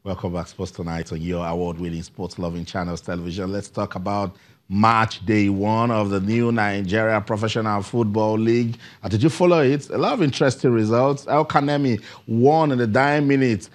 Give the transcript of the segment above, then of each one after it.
Welcome back, Sports Tonight, on your award-winning sports-loving channels television. Let's talk about match day one of the new Nigeria Professional Football League. Did you follow it? A lot of interesting results. El Kanemi won in the dying minutes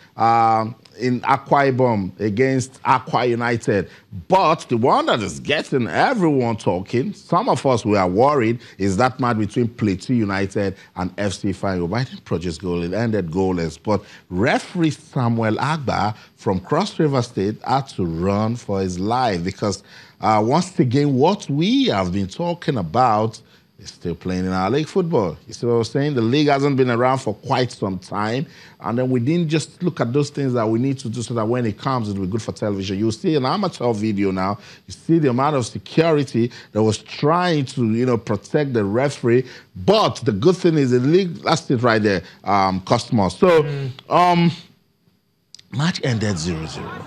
in Akwa Ibom against Akwa United. But the one that is getting everyone talking, some of us were worried, is that match between Plateau United and FC Fanyo. But I didn't produce goal. It ended goalless. But referee Samuel Agba from Cross River State had to run for his life because once again, what we have been talking about is still playing in our league football. You see what I was saying? The league hasn't been around for quite some time. And then we didn't just look at those things that we need to do so that when it comes, it'll be good for television. You'll see an amateur video now. You see the amount of security that was trying to, protect the referee. But the good thing is the league, that's it right there, customers. So, match ended 0-0.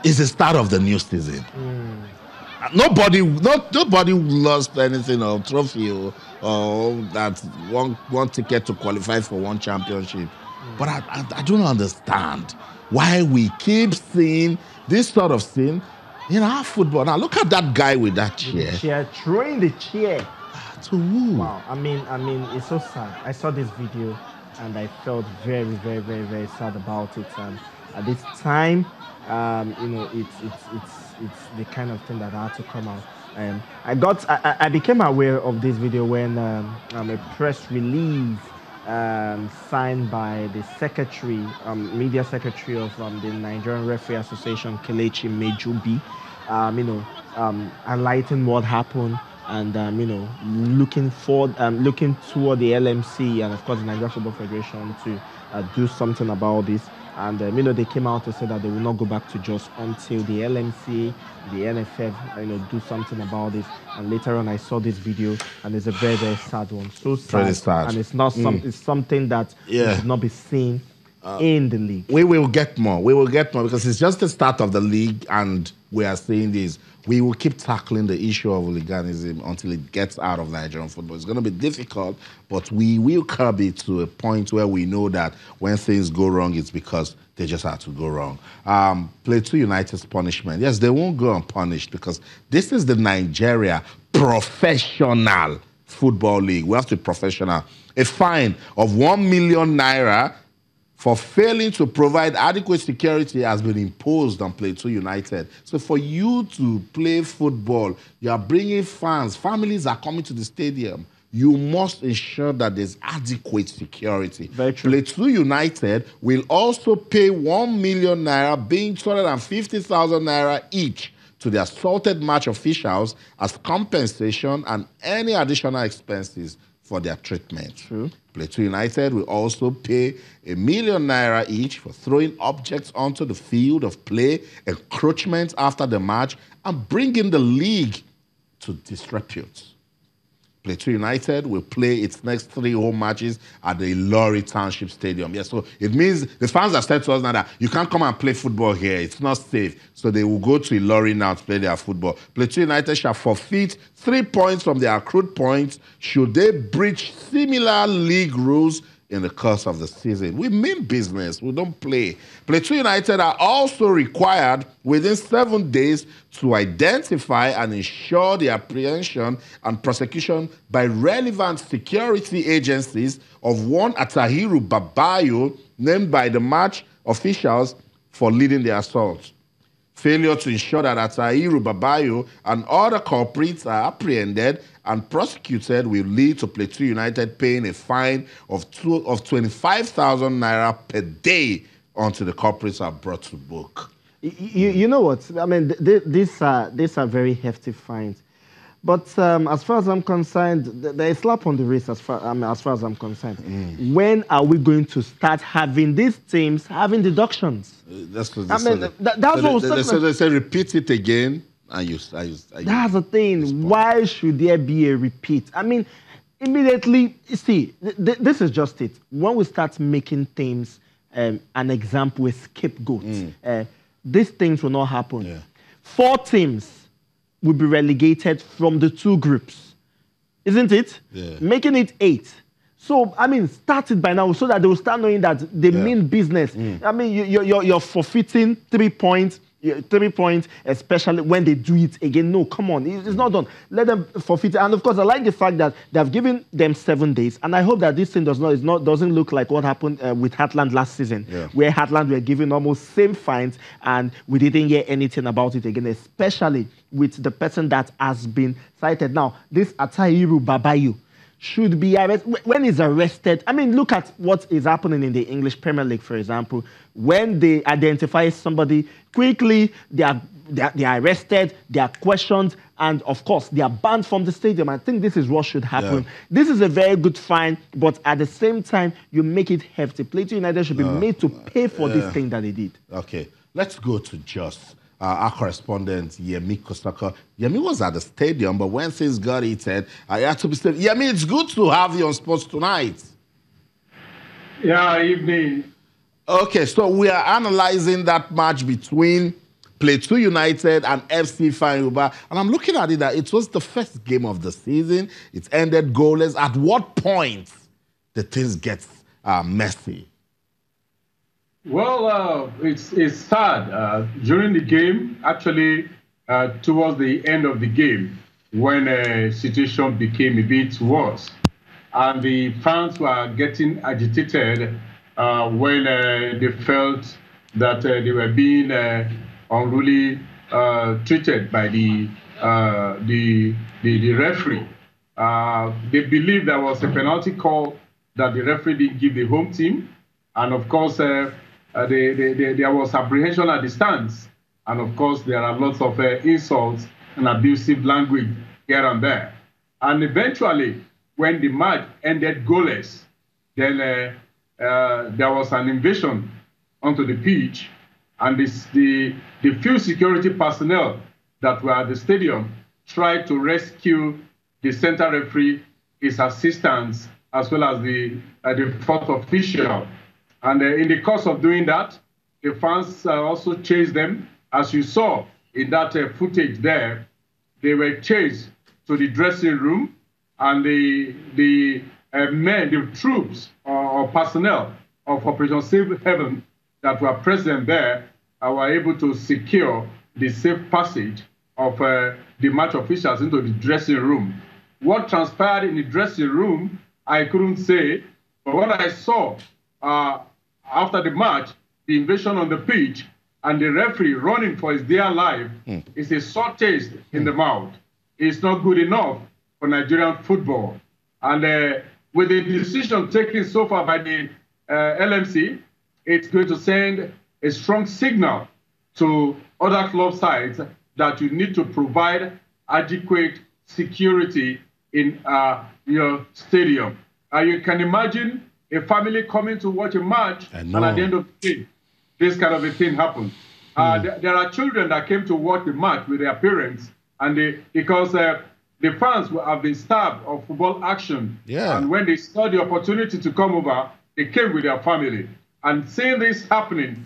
It's the start of the new season. Nobody lost anything or trophy or that one ticket to qualify for one championship. But I don't understand why we keep seeing this sort of thing in our football. Now look at that guy with that chair. Throwing the chair. To who? Wow. I mean, it's so sad. I saw this video and I felt very, very, very, very sad about it. And at this time, it's the kind of thing that had to come out. I became aware of this video when a press release signed by the secretary, media secretary of the Nigerian Referee Association, Kelechi Mejubi, highlighting what happened and looking toward the LMC and of course the Nigerian Football Federation to do something about this. And they came out to say that they will not go back to just until the LMC, the NFF, do something about this. And later on, I saw this video, and it's a very, very sad one. So sad, and it's not it's something that should not be seen in the league. We will get more. We will get more because it's just the start of the league, and we are saying this. We will keep tackling the issue of hooliganism until it gets out of Nigerian football. It's going to be difficult, but we will curb it to a point where we know that when things go wrong, it's because they just had to go wrong. Plateau United's punishment. Yes, they won't go unpunished because this is the Nigeria Professional Football League. We have to be professional. A fine of 1 million naira for failing to provide adequate security has been imposed on Plateau United. So for you to play football, you are bringing fans, families are coming to the stadium. You must ensure that there's adequate security. Very true. Plateau United will also pay 1 million naira, being 250,000 naira each to the assaulted match officials as compensation and any additional expenses for their treatment. True. Plateau United will also pay 1 million naira each for throwing objects onto the field of play, encroachment after the match, and bringing the league to disrepute. Plateau United will play its next 3 home matches at the Ilori Township Stadium. Yes, so it means the fans have said to us now that you can't come and play football here. It's not safe. So they will go to Ilori now to play their football. Plateau United shall forfeit 3 points from their accrued points should they breach similar league rules in the course of the season. We mean business. We don't play. Plateau United are also required within 7 days to identify and ensure the apprehension and prosecution by relevant security agencies of one Atahiru Babayo named by the match officials for leading the assault. Failure to ensure that Atahiru Babayo and other culprits are apprehended and prosecuted will lead to Plateau United paying a fine of 25,000 naira per day until the culprits are brought to book. You know what? I mean, these are very hefty fines. But as far as I'm concerned, there is a slap on the wrist as far as I'm concerned. When are we going to start having these teams having deductions? That's what they say. Repeat it again. That's the thing. Why should there be a repeat? I mean, immediately, see, this is just it. When we start making things an example, a scapegoat, these things will not happen. Yeah. 4 teams will be relegated from the 2 groups, isn't it? Yeah. Making it 8. So, I mean, start it by now so that they will start knowing that they mean business. I mean, you're forfeiting 3 points. 3 points, especially when they do it again. No, come on, it's not done. Let them forfeit it. And of course, I like the fact that they have given them 7 days. And I hope that this thing doesn't look like what happened with Heartland last season, where Heartland were given almost same fines and we didn't hear anything about it again, especially with the person that has been cited. Now, this Atahiru Babayu should be arrested. When he's arrested, I mean, look at what is happening in the English Premier League, for example. When they identify somebody, quickly they are arrested, they are questioned, and of course, they are banned from the stadium. I think this is what should happen. This is a very good fine, but at the same time, you make it hefty. Plateau United should be made to pay for this thing that they did. Okay, let's go to Jos. Our correspondent, Yemi Kosaka. Yemi was at the stadium, but when things got heated, I had to be said, Yemi, it's good to have you on Sports Tonight. Yeah, evening. Okay, so we are analyzing that match between Plateau United and FC Fanyuba, and I'm looking at it that it was the first game of the season. It ended goalless. At what point did things get messy? Well, it's sad. During the game, actually, towards the end of the game, when the situation became a bit worse, and the fans were getting agitated when they felt that they were being unruly treated by the referee. They believed there was a penalty call that the referee didn't give the home team, and of course, there was apprehension at the stands, and of course there are lots of insults and abusive language here and there. And eventually, when the match ended goalless, then there was an invasion onto the pitch, and the few security personnel that were at the stadium tried to rescue the center referee, his assistants, as well as the fourth official. And in the course of doing that, the fans also chased them. As you saw in that footage there, they were chased to the dressing room, and the troops or personnel of Operation Safe Haven that were present there were able to secure the safe passage of the match officials into the dressing room. What transpired in the dressing room, I couldn't say, but what I saw after the match, the invasion on the pitch, and the referee running for his dear life is a sore taste in the mouth. It's not good enough for Nigerian football. And with the decision taken so far by the LMC, it's going to send a strong signal to other club sides that you need to provide adequate security in your stadium. You can imagine a family coming to watch a match, and at the end of the day, this kind of a thing happens. There are children that came to watch the match with their parents, and because the fans have been starved of football action, and when they saw the opportunity to come over, they came with their family. And seeing this happening,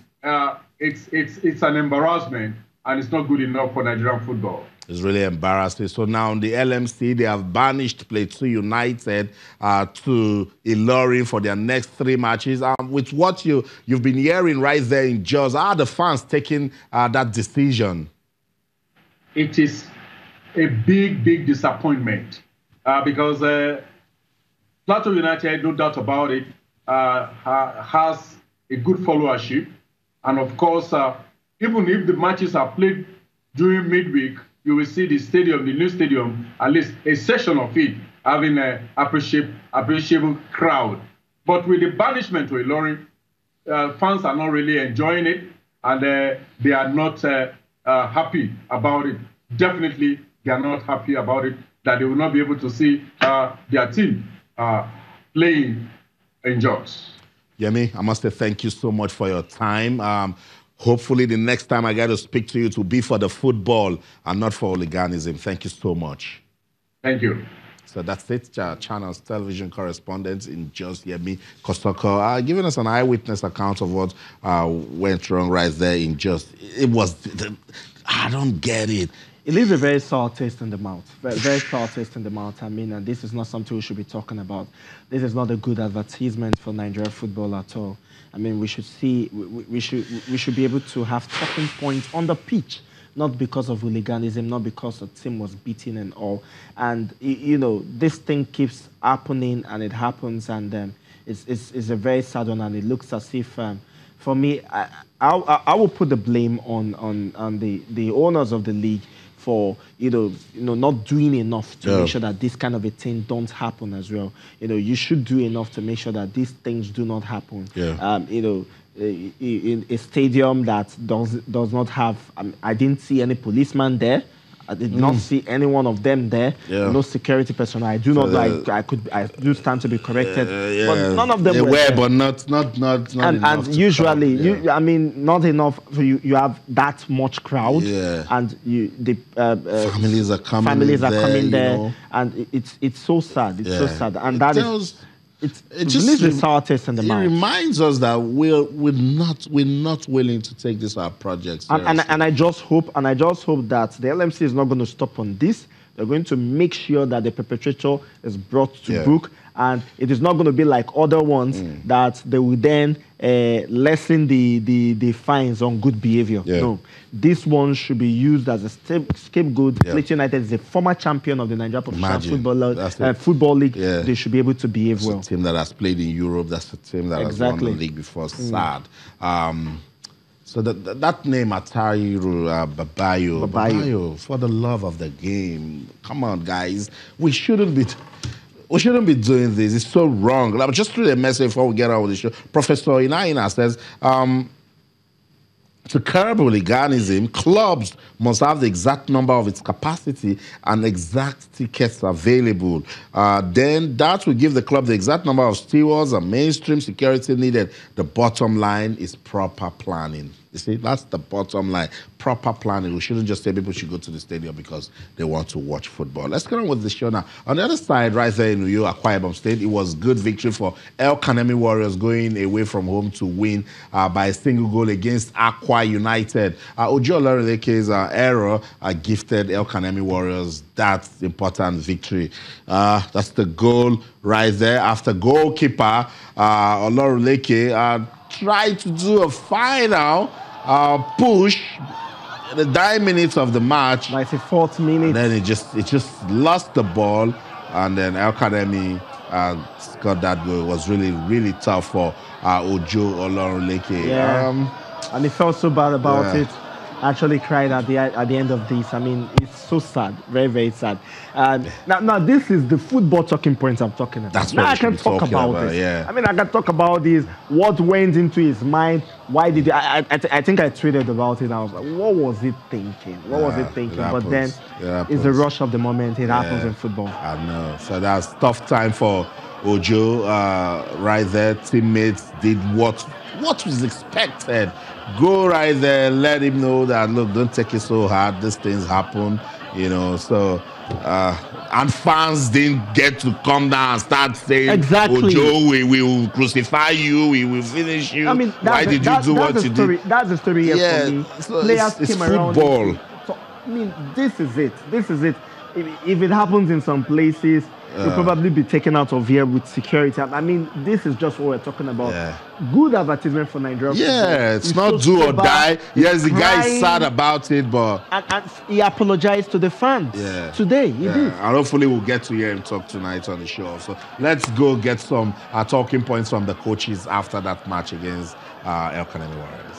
it's an embarrassment, and it's not good enough for Nigerian football. It's really embarrassing. So now the LMC, they have banished Plateau United to Ilorin for their next 3 matches. With what you've been hearing right there in Jos, how are the fans taking that decision? It is a big, big disappointment because Plateau United, no doubt about it, has a good followership. And of course, even if the matches are played during midweek, you will see the stadium, the new stadium, at least a section of it, having an appreciable crowd. But with the banishment to Ilorin, fans are not really enjoying it, and they are not happy about it. Definitely, they are not happy about it, that they will not be able to see their team playing in Jos. Yemi, I must say thank you so much for your time. Hopefully the next time I get to speak to you, it will be for the football and not for hooliganism. Thank you so much. Thank you. So that's it, Channel's television correspondent in Jos, Yemi Kosoko, giving us an eyewitness account of what went wrong right there in Jos. It was, I don't get it. It leaves a very sour taste in the mouth. Very, very sour taste in the mouth. I mean, and this is not something we should be talking about. This is not a good advertisement for Nigeria football at all. I mean, we should we should be able to have talking points on the pitch, not because of hooliganism, not because a team was beaten and all. And you know, this thing keeps happening, and it happens, and it's a very sad one, and it looks as if. For me, I will put the blame on the owners of the league for not doing enough to make sure that this kind of a thing don't happen as well. You should do enough to make sure that these things do not happen. Yeah. In a stadium that does not have, I didn't see any policeman there. I did not see any one of them there. Yeah. No security personnel. I do not I do stand to be corrected. But none of them were there. But not enough. And usually, I mean, not enough. For you have that much crowd, and the families are coming there, and it's so sad. It's so sad, and that is. It just leaves a sour taste in the mouth. It reminds us that we're not willing to take this our project seriously. And I just hope that the LMC is not going to stop on this. They're going to make sure that the perpetrator is brought to book, and it is not going to be like other ones that they will then lessen the fines on good behavior. No, this one should be used as a scapegoat. Plateau United is a former champion of the Nigeria Professional Football League. They should be able to behave well. That's a team that has played in Europe. That's a team that has won the league before. Sad. So that name, Atahiru Babayo, for the love of the game. Come on, guys. We shouldn't be doing this. It's so wrong. Just read a message before we get on with the show. Professor Inaina says, to curb hooliganism, clubs must have the exact number of its capacity and exact tickets available. Then that will give the club the exact number of stewards and mainstream security needed. The bottom line is proper planning. You see, that's the bottom line. Proper planning. We shouldn't just say people should go to the stadium because they want to watch football. Let's get on with the show now. On the other side, right there in Uyo, Akwa Ibom State, it was good victory for LMC Warriors going away from home to win by a single goal against Akwa United. Ojo Olaruleke's error gifted LMC Warriors that important victory. That's the goal right there. After goalkeeper Oloruleke tried to do a final push in the 9 minutes of the match. 94th minute. And then it just lost the ball, and then LMC got that goal. It was really, really tough for Ojo Oloruleke. And he felt so bad about it. Actually cried at the end of this. I mean, it's so sad, very, very sad. Now this is the football talking points I'm talking about. That's what I can talk about it. Yeah. I mean, I can talk about this. What went into his mind? Why did he, I think I tweeted about it. I was like, what was he thinking? What was he thinking? But then it's the rush of the moment. It happens in football. I know. So that's tough time for Ojo right there. Teammates did what was expected. Go right there, let him know that, look, don't take it so hard. These things happen, so... and fans didn't get to come down and start saying, Ojo, we will crucify you, we will finish you. I mean, why did you do what you did? That's the story here for me. So Players it's came football. around. So, I mean, this is it. This is it. If it happens in some places, you'll probably be taken out of here with security. I mean, this is just what we're talking about. Good advertisement for Nigeria. Yeah, it's not do or die. Yes, the guy is sad about it, but... And he apologized to the fans today. He did. And hopefully we'll get to hear him talk tonight on the show. So let's go get some talking points from the coaches after that match against LMC Warriors.